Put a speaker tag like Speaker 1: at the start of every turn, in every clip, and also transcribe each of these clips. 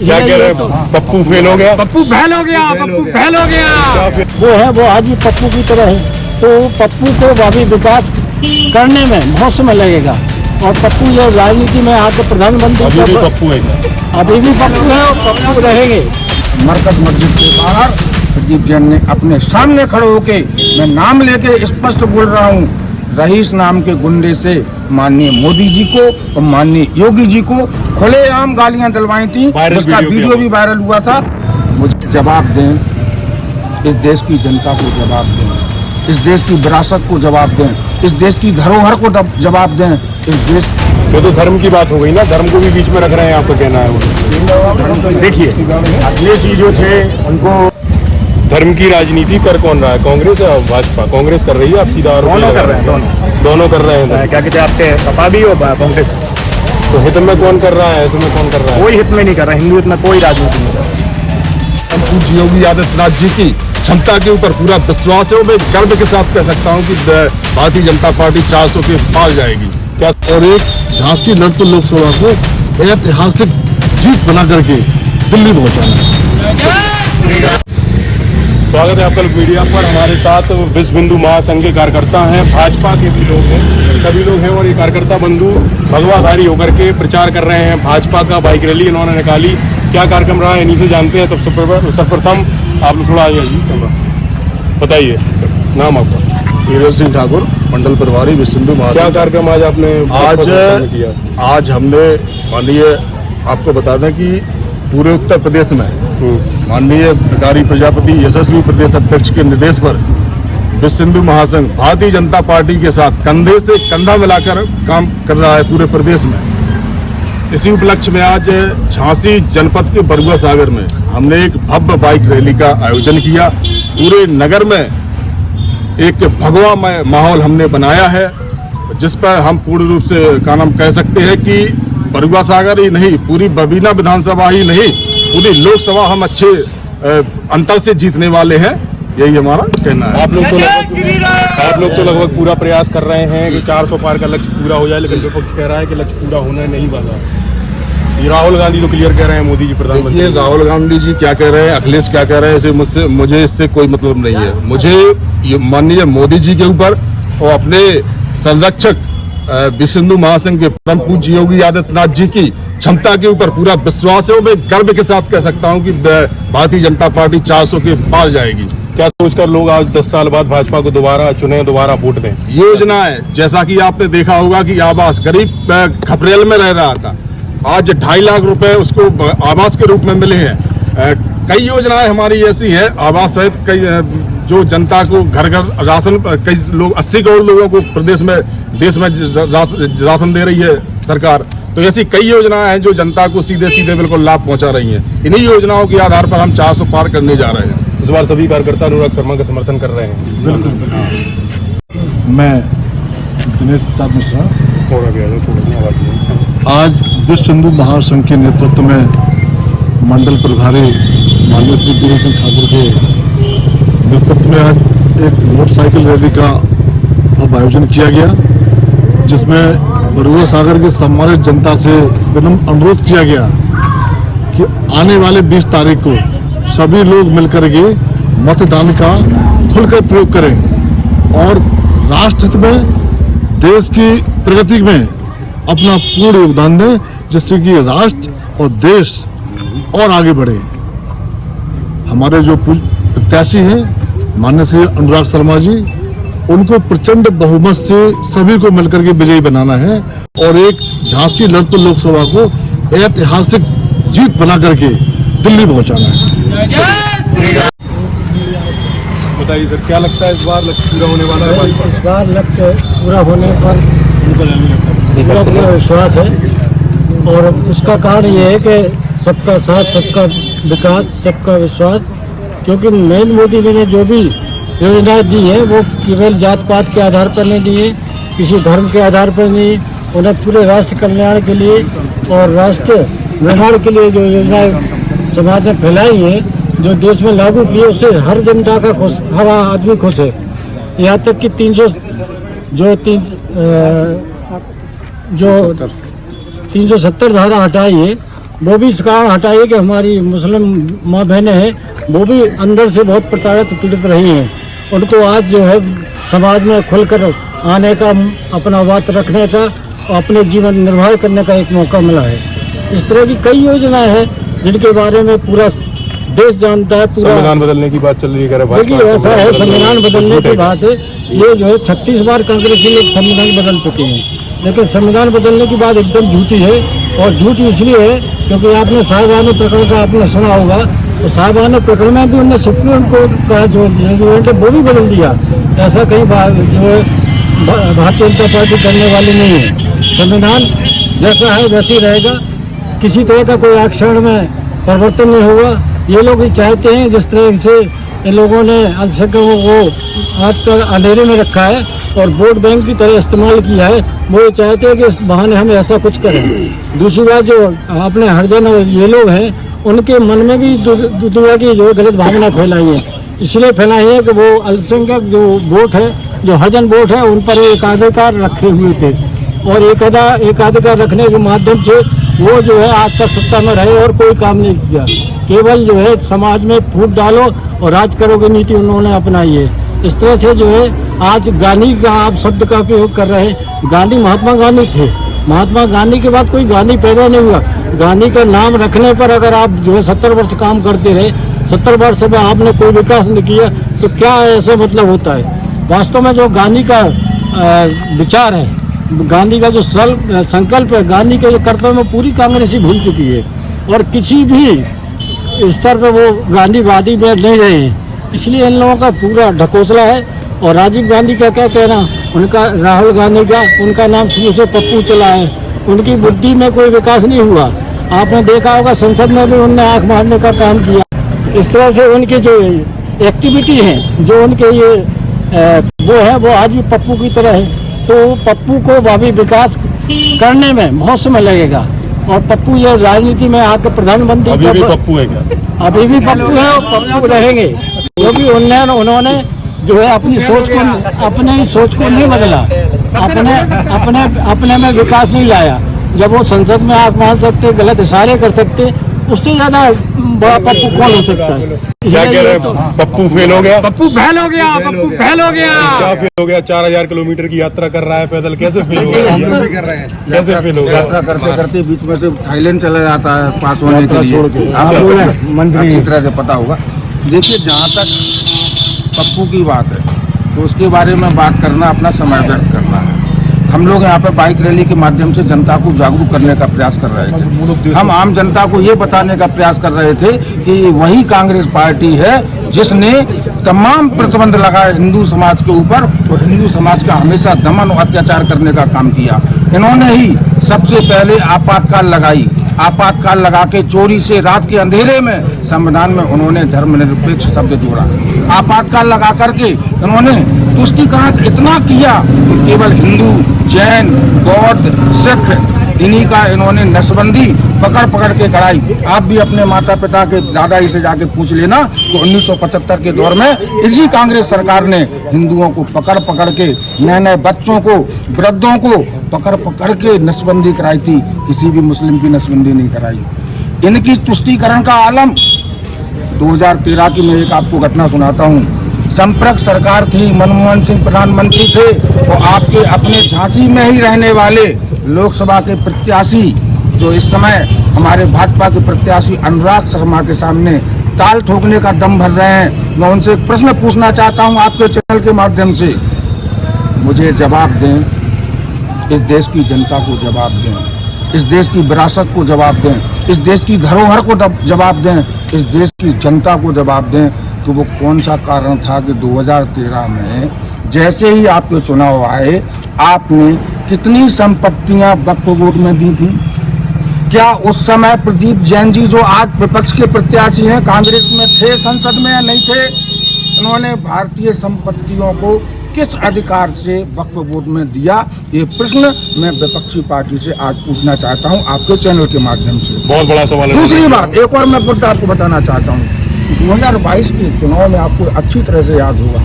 Speaker 1: क्या कह रहे हैं? पप्पू फेल हो गया,
Speaker 2: पप्पू फेल हो गया, पप्पू फेल हो गया।
Speaker 3: वो आज भी पप्पू की तरह है, तो पप्पू को भावी विकास करने में बहुत समय लगेगा। और पप्पू ये राजनीति में आकर प्रधानमंत्री
Speaker 1: अभी भी पप्पू है,
Speaker 3: अभी भी पप्पू है और पप्पू रहेंगे।
Speaker 4: मरकज मस्जिद के बाहर प्रदीप जैन ने अपने सामने खड़े होके, मैं नाम लेके स्पष्ट बोल रहा हूँ, रईस नाम के गुंडे से माननीय मोदी जी को और माननीय योगी जी को खुलेआम गालियां दिलवाई थी। उसका वीडियो भी वायरल हुआ था। मुझे जवाब दें, इस देश की जनता को जवाब दें, इस देश की विरासत को जवाब दें, इस देश की धरोहर को जवाब दें। इस देश
Speaker 1: तो धर्म की बात हो गई ना, धर्म को भी बीच में रख रहे हैं, आपका कहना है वो। देखिए अखिलेश जी जो थे उनको धर्म की राजनीति कर कौन रहा है? कांग्रेस या भाजपा? कांग्रेस कर रही है, आप सीधा
Speaker 2: दोनों कर रहे हैं,
Speaker 1: दोनों कर रहे हैं।
Speaker 2: क्या कहते हैं आपके सपा भी हो कांग्रेस?
Speaker 1: तो हित में कौन कर रहा है, तुम्हें कौन कर रहा है?
Speaker 2: कोई हित में नहीं कर रहा, हिंदू हित में कोई राजनीति नहीं कर रहा।
Speaker 5: पूज्य योगी आदित्यनाथ जी की क्षमता के ऊपर पूरा विश्वास है और मैं गर्व के साथ कह सकता हूं कि भारतीय जनता पार्टी 400 के पार जाएगी। क्या और एक झांसी लड़ते लोकसभा को ऐतिहासिक जीत बना करके दिल्ली पहुंचाना।
Speaker 1: स्वागत है आपका मीडिया पर। हमारे साथ विश्व हिंदू महासंघ के कार्यकर्ता हैं, भाजपा के भी लोग हैं, सभी लोग हैं। और ये कार्यकर्ता बंधु भगवाधारी होकर के प्रचार कर रहे हैं भाजपा का। बाइक रैली इन्होंने निकाली। क्या कार्यक्रम रहा है इन्हीं से जानते हैं। सर्वप्रथम आप लोग थोड़ा आइए जी, बताइए नाम आपका।
Speaker 5: हीरो सिंह ठाकुर, मंडल प्रभारी विश्व हिंदू महासंघ।
Speaker 1: क्या कार्यक्रम आज आपने
Speaker 5: आज हमने माननीय आपको बता दें कि पूरे उत्तर प्रदेश में माननीय भिखारी प्रजापति यशस्वी प्रदेश अध्यक्ष के निर्देश पर विश्व हिंदू महासंघ भारतीय जनता पार्टी के साथ कंधे से कंधा मिलाकर काम कर रहा है पूरे प्रदेश में। इसी उपलक्ष्य में आज झांसी जनपद के बरुआ सागर में हमने एक भव्य बाइक रैली का आयोजन किया। पूरे नगर में एक भगवामय माहौल हमने बनाया है, जिस पर हम पूर्ण रूप से का नाम कह सकते हैं कि बरुआ सागर ही नहीं, पूरी बबीना विधानसभा ही नहीं, पूरी लोकसभा हम अच्छे अंतर से जीतने वाले हैं, यही हमारा कहना है।
Speaker 1: आप लोग तो लगभग पूरा प्रयास कर रहे हैं कि 400 पार का लक्ष्य पूरा हो जाए, लेकिन विपक्ष कह रहा है कि लक्ष्य पूरा होना नहीं वाला। ये राहुल गांधी तो क्लियर कह रहे हैं, मोदी जी प्रधानमंत्री।
Speaker 5: राहुल गांधी जी क्या कह रहे हैं, अखिलेश क्या कह रहे हैं, इसे मुझे इससे कोई मतलब नहीं है। मुझे माननीय मोदी जी के ऊपर और अपने संरक्षक विश्व हिंदू महासंघ के परम पूज्य योगी आदित्यनाथ जी की क्षमता के ऊपर पूरा विश्वास है और मैं गर्व के साथ कह सकता हूं कि भारतीय जनता पार्टी 400 के पार जाएगी।
Speaker 1: क्या सोचकर लोग आज 10 साल बाद भाजपा को दोबारा चुने, दोबारा वोट दें?
Speaker 5: योजना है, जैसा कि आपने देखा होगा कि आवास गरीब खपरेल में रह रहा था, आज 2.5 लाख रुपए उसको आवास के रूप में मिले हैं। कई योजनाएं हमारी ऐसी है, आवास सहित कई जो जनता को घर घर राशन, कई लोग 80 करोड़ लोगों को प्रदेश में देश में राशन दे रही है सरकार। तो ऐसी कई योजनाएं हैं जो जनता को सीधे सीधे बिल्कुल लाभ पहुंचा रही हैं। इन्हीं योजनाओं के आधार पर हम 400 पार करने जा रहे हैं।
Speaker 1: इस बार सभी कार्यकर्ता अनुराग शर्मा का समर्थन कर रहे हैं।
Speaker 5: बिल्कुल। मैं दिनेश प्रसाद मिश्रा,
Speaker 6: आज विश्व हिंदू महासंघ के नेतृत्व में मंडल प्रभारी माननीय श्री हीरो सिंह ठाकुर के नेतृत्व में आज एक मोटरसाइकिल रैली का अब आयोजन किया गया, जिसमें बरुआ सागर के सम्मानित जनता से विनम्र अनुरोध किया गया कि आने वाले 20 तारीख को सभी लोग मिलकर के मतदान का खुलकर प्रयोग करें और राष्ट्र हित में, देश की प्रगति में अपना पूर्ण योगदान दें, जिससे कि राष्ट्र और देश और आगे बढ़े। हमारे जो प्रत्याशी हैं माननीय श्री अनुराग शर्मा जी, उनको प्रचंड बहुमत से सभी को मिलकर के विजयी बनाना है और एक झांसी लड़ते लोकसभा को ऐतिहासिक जीत बना करके दिल्ली पहुंचाना है।
Speaker 1: बताइए सर, क्या लगता है इस बार लक्ष्य पूरा होने वाला है?
Speaker 3: इस बार लक्ष्य पूरा होने पर पूरा विश्वास है और उसका कारण ये है कि सबका साथ, सबका विकास, सबका विश्वास। क्योंकि नरेंद्र मोदी ने जो भी योजनाएं दी है वो केवल जात पात के आधार पर नहीं दी है, किसी धर्म के आधार पर नहीं, उन्हें पूरे राष्ट्र कल्याण के लिए और राष्ट्र निर्माण के लिए जो योजनाएं समाज में फैलाई है, जो देश में लागू की है, उससे हर जनता का खुश, हर आदमी खुश है। यहाँ तक कि 370 धारा हटाई है, वो भी इस कारण हटाइए कि हमारी मुस्लिम माँ बहनें हैं, वो भी अंदर से बहुत प्रताड़ित पीड़ित रही हैं। उनको आज जो है समाज में खुलकर आने का, अपना बात रखने का और अपने जीवन निर्वाह करने का एक मौका मिला है। इस तरह की कई योजनाएं हैं जिनके बारे में पूरा देश जानता है। पूरा
Speaker 1: संविधान बदलने की बात चल रही है,
Speaker 3: देखिए ऐसा है, संविधान बदलने की बात है, ये जो है 36 बार कांग्रेसी लोग संविधान बदल चुके हैं, लेकिन संविधान बदलने की बात एकदम झूठी है। और झूठी इसलिए है क्योंकि आपने साहिबाना प्रकरण का आपने सुना होगा, तो साहिबाना प्रकरण में भी उन्होंने सुप्रीम कोर्ट का जो जजमेंट है वो भी बदल दिया। ऐसा कई बार जो है भारतीय जनता पार्टी करने वाली नहीं है। संविधान जैसा है वैसे ही रहेगा, किसी तरह का कोई आचरण में परिवर्तन नहीं होगा। ये लोग ही चाहते हैं, जिस तरह से इन लोगों ने अल्पसंख्यकों को आज तक अंधेरे में रखा है और वोट बैंक की तरह इस्तेमाल किया है, वो ये चाहते हैं कि इस बहाने हम ऐसा कुछ करें। दूसरी बात, जो अपने हरिजन और ये लोग हैं, उनके मन में भी दुनिया की जो गलत भावना फैलाई है, इसलिए फैलाई है कि वो अल्पसंख्यक जो वोट है, जो हरिजन वोट है, उन पर एकाधिकार रखे हुए थे और एकाधिकार रखने के माध्यम से वो जो है आज तक सत्ता में रहे और कोई काम नहीं किया। केवल जो है समाज में फूट डालो और राज करो की नीति उन्होंने अपनाई है। इस तरह से जो है आज गांधी का आप शब्द का उपयोग कर रहे हैं। गांधी महात्मा गांधी थे, महात्मा गांधी के बाद कोई गांधी पैदा नहीं हुआ। गांधी का नाम रखने पर अगर आप जो है 70 वर्ष काम करते रहे, 70 वर्ष में आपने कोई विकास नहीं किया, तो क्या ऐसा मतलब होता है? वास्तव में जो गांधी का विचार है, गांधी का जो संकल्प है, गांधी के जो कर्तव्य में पूरी कांग्रेसी भूल चुकी है और किसी भी स्तर पर वो गांधीवादी में नहीं रहे हैं। इसलिए इन लोगों का पूरा ढकोसला है। और राजीव गांधी का क्या कहना, उनका, राहुल गांधी का, उनका नाम शुरू से पप्पू चला है। उनकी बुद्धि में कोई विकास नहीं हुआ। आपने देखा होगा संसद में भी उनने आंख मारने का काम किया। इस तरह से उनकी जो एक्टिविटी है, जो उनके ये वो है, वो आज भी पप्पू की तरह है। तो पप्पू को भावी विकास करने में बहुत समय लगेगा और पप्पू ये राजनीति में आकर प्रधानमंत्री
Speaker 1: अभी भी पप्पू है क्या?
Speaker 3: अभी भी पप्पू है और पप्पू रहेंगे, क्योंकि उन्होंने जो है अपनी सोच को नहीं बदला, अपने में विकास नहीं लाया। जब वो संसद में आंख मार सकते, गलत इशारे कर सकते, उससे ज्यादा बड़ा पप्पू कौन हो सकता है?
Speaker 1: क्या कह रहे हैं? पप्पू फेल हो गया,
Speaker 2: पप्पू फेल हो गया, पप्पू फेल हो गया।
Speaker 1: क्या फेल हो गया? 4000 किलोमीटर की यात्रा कर रहा है पैदल, कैसे फेल हो गया? कैसे फेल हो गया?
Speaker 4: यात्रा करते करते बीच में से थाईलैंड चला जाता है पास होने के लिए। आपको मंत्री अच्छी तरह से पता होगा। देखिए, जहाँ तक पप्पू की बात है तो उसके बारे में बात करना अपना समय व्यर्थ करना है। हम लोग यहाँ पे बाइक रैली के माध्यम से जनता को जागरूक करने का प्रयास कर रहे थे। हम आम जनता को ये बताने का प्रयास कर रहे थे कि वही कांग्रेस पार्टी है जिसने तमाम प्रतिबंध लगाए हिंदू समाज के ऊपर और हिंदू समाज का हमेशा दमन और अत्याचार करने का काम किया। इन्होंने ही सबसे पहले आपातकाल लगाई। आपातकाल लगा के चोरी से रात के अंधेरे में संविधान में उन्होंने धर्मनिरपेक्ष शब्द जोड़ा। आपातकाल लगा करके इन्होंने तुष्टीकरण इतना किया कि केवल हिंदू, जैन, बौद्ध, सिख, इन्हीं का इन्होंने नसबंदी पकड़ पकड़ के कराई। आप भी अपने माता पिता के दादाजी से जाके पूछ लेना तो 1975 के दौर में इसी कांग्रेस सरकार ने हिंदुओं को पकड़ पकड़ के, नए नए बच्चों को, वृद्धों को पकड़ पकड़ के नसबंदी कराई थी। किसी भी मुस्लिम की नसबंदी नहीं कराई। इनकी तुष्टीकरण का आलम 2013 की मैं एक आपको घटना सुनाता हूँ। संपर्क सरकार थी, मनमोहन सिंह प्रधानमंत्री थे, तो आपके अपने झांसी में ही रहने वाले लोकसभा के प्रत्याशी जो इस समय हमारे भाजपा के प्रत्याशी अनुराग शर्मा के सामने ताल ठोकने का दम भर रहे हैं। मैं उनसे एक प्रश्न पूछना चाहता हूं आपके चैनल के माध्यम से, मुझे जवाब दें, इस देश की जनता को जवाब दें, इस देश की विरासत को जवाब दें, इस देश की धरोहर को जवाब दें, इस देश की जनता को जवाब दें कि वो कौन सा कारण था कि 2013 में जैसे ही आपके चुनाव आए आपने कितनी संपत्तियां वक्फ बोर्ड में दी थी? क्या उस समय प्रदीप जैन जी जो आज विपक्ष के प्रत्याशी हैं कांग्रेस में थे संसद में या नहीं थे? उन्होंने भारतीय संपत्तियों को किस अधिकार से वक्फ बोर्ड में दिया? ये प्रश्न मैं विपक्षी पार्टी से आज पूछना चाहता हूं आपके चैनल के माध्यम से।
Speaker 1: बहुत बड़ा सवाल है।
Speaker 4: दूसरी बात, एक और मैं मुद्दा आपको बताना चाहता हूं। 2022 के चुनाव में आपको अच्छी तरह से याद होगा,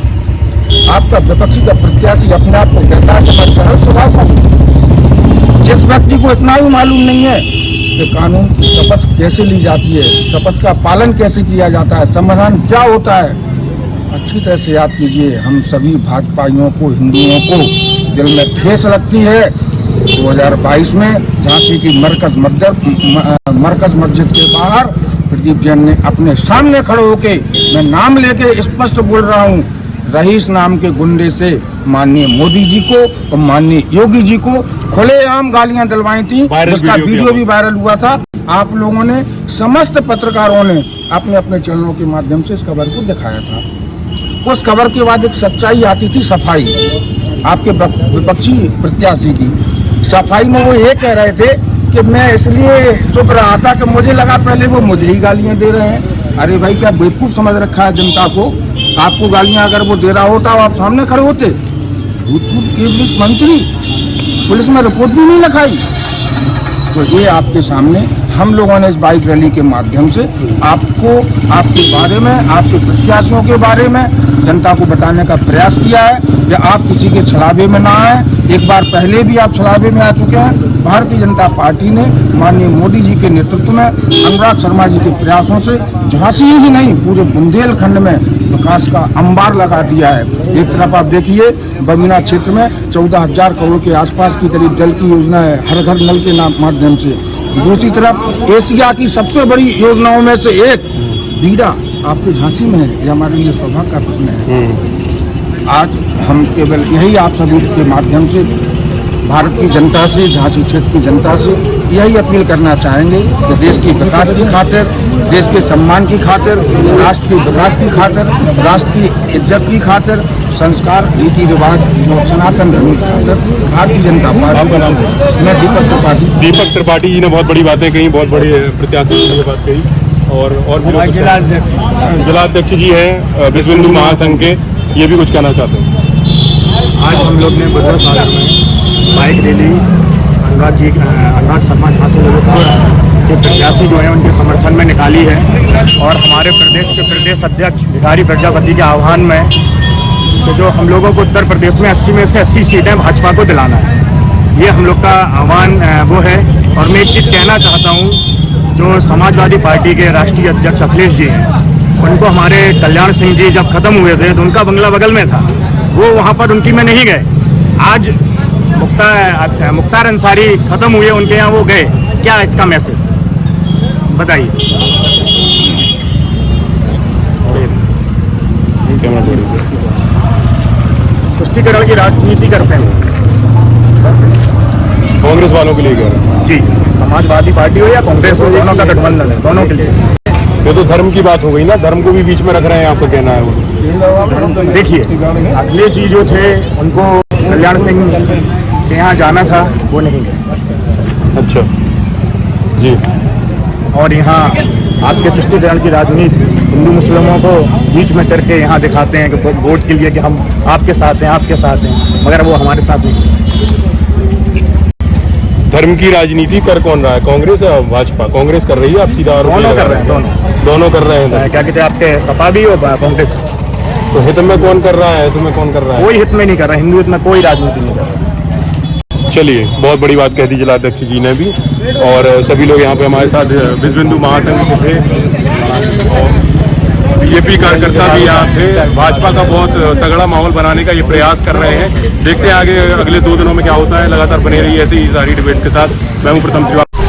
Speaker 4: आपका विपक्षी का प्रत्याशी अपने आप को कहता है कि मैं सरल स्वभाव का हूं। जिस व्यक्ति को इतना भी मालूम नहीं है के कानून की शपथ कैसे ली जाती है, शपथ का पालन कैसे किया जाता है, संविधान क्या होता है, अच्छी तरह से याद कीजिए। हम सभी भाजपाइयों को, हिंदुओं को दिल में ठेस लगती है। 2022 में झांसी की मरकज मस्जिद के बाहर प्रदीप जैन ने अपने सामने खड़े होके, मैं नाम लेके स्पष्ट बोल रहा हूँ, रईस नाम के गुंडे से माननीय मोदी जी को और माननीय योगी जी को खुलेआम गालियां दिलवाई थी, जिसका वीडियो भी वायरल हुआ था। आप लोगों ने, समस्त पत्रकारों ने अपने अपने चैनलों के माध्यम से इस खबर को दिखाया था। उस खबर के बाद एक सच्चाई आती थी, सफाई आपके विपक्षी प्रत्याशी की। सफाई में वो ये कह रहे थे कि मैं इसलिए चुप रहा था कि मुझे लगा पहले वो मुझे ही गालियां दे रहे हैं। अरे भाई, क्या बेवकूफ समझ रखा है जनता को? आपको गालियां अगर वो दे रहा होता आप सामने खड़े होते। भूतपूर्व कैबिनेट मंत्री, पुलिस में रिपोर्ट भी नहीं लिखाई। तो ये आपके सामने हम लोगों ने इस बाइक रैली के माध्यम से आपको, आपके बारे में, आपके प्रत्याशियों के बारे में जनता को बताने का प्रयास किया है कि आप किसी के छलावे में ना आए। एक बार पहले भी आप छलावे में आ चुके हैं। भारतीय जनता पार्टी ने माननीय मोदी जी के नेतृत्व में, अनुराग शर्मा जी के प्रयासों से झांसी ही नहीं पूरे बुंदेलखंड में विकास का अंबार लगा दिया है। एक तरफ आप देखिए बबीना क्षेत्र में 14,000 करोड़ के आसपास की करीब जल की योजना है, हर घर नल के माध्यम से। दूसरी तरफ एशिया की सबसे बड़ी योजनाओं में से एक बीड़ा आपके झांसी में है। ये हमारे लिए सौभाग्य का प्रश्न है। आज हम केवल यही आप सभी के माध्यम से भारत की जनता से, झांसी क्षेत्र की जनता से यही अपील करना चाहेंगे कि देश की विकास की खातिर, देश के सम्मान की खातिर, राष्ट्र के विकास की खातिर, राष्ट्र की इज्जत की खातिर, संस्कार, रीति रिवाज और सनातन धर्म की खातिर भारतीय जनता पार्टी, मैं दीपक त्रिपाठी
Speaker 1: जी ने बहुत बड़ी बातें कही, बहुत बड़ी प्रत्याशी ने बात कही। और भी जिलाध्यक्ष जी हैं विश्व हिंदू महासंघ के, ये भी कुछ कहना चाहते हैं।
Speaker 2: आज हम लोग ने बुधवार सागर में बाइक रैली अनुराग शर्मा झांसी के प्रत्याशी जो है उनके समर्थन में निकाली है। और हमारे प्रदेश के प्रदेश अध्यक्ष भिखारी प्रजापति के आह्वान में तो जो हम लोगों को उत्तर प्रदेश में 80 में से 80 सीटें भाजपा को दिलाना है, ये हम लोग का आह्वान वो है। और मैं एक चीज़ कहना चाहता हूँ, जो समाजवादी पार्टी के राष्ट्रीय अध्यक्ष अखिलेश जी हैं, उनको हमारे कल्याण सिंह जी जब खत्म हुए थे तो उनका बंगला बगल में था, वो वहाँ पर उनकी में नहीं गए। आज मुख्तार अंसारी खत्म हुए, उनके यहाँ वो गए। क्या इसका मैसेज बताइए? तुष्टीकरण की राजनीति करते हैं
Speaker 1: कांग्रेस वालों के लिए कह रहे हैं
Speaker 2: जी, समाजवादी पार्टी हो या कांग्रेस हो, दोनों का गठबंधन है, दोनों के लिए।
Speaker 1: ये तो धर्म की बात हो गई ना, धर्म को भी बीच में रख रहे हैं, आपका कहना है वो।
Speaker 2: देखिए, अखिलेश जी जो थे उनको कल्याण सिंह के यहाँ जाना था, वो नहीं गए।
Speaker 1: अच्छा जी।
Speaker 2: और यहाँ आपके तुष्टीकरण की राजनीति हिंदू मुस्लिमों को बीच में करके यहाँ दिखाते हैं कि वोट के लिए कि हम आपके साथ हैं, आपके साथ हैं, मगर वो हमारे साथ नहीं।
Speaker 1: धर्म की राजनीति कर कौन रहा है, कांग्रेस या भाजपा? कांग्रेस कर रही है, आप सीधा
Speaker 2: दोनों कर रहे हैं,
Speaker 1: दोनों कर रहे हैं।
Speaker 2: क्या कहते हैं आपके सपा भी और कांग्रेस?
Speaker 1: तो हित में कौन कर रहा है, तुम्हें कौन कर रहा है?
Speaker 2: कोई हित में नहीं कर रहा, हिंदू हित में कोई राजनीति नहीं कर रहा।
Speaker 1: चलिए, बहुत बड़ी बात कह दी जिलाध्यक्ष जी ने भी। और सभी लोग यहाँ पे हमारे साथ विश्व हिंदू महासंघ के थे, बीजेपी कार्यकर्ता भी यहाँ थे। भाजपा का बहुत तगड़ा माहौल बनाने का ये प्रयास कर रहे हैं। देखते हैं आगे अगले 2 दिनों में क्या होता है। लगातार बने रहिए ऐसे ही सारी डिबेट्स के साथ। मैं हूँ प्रथम श्रीवास्तव।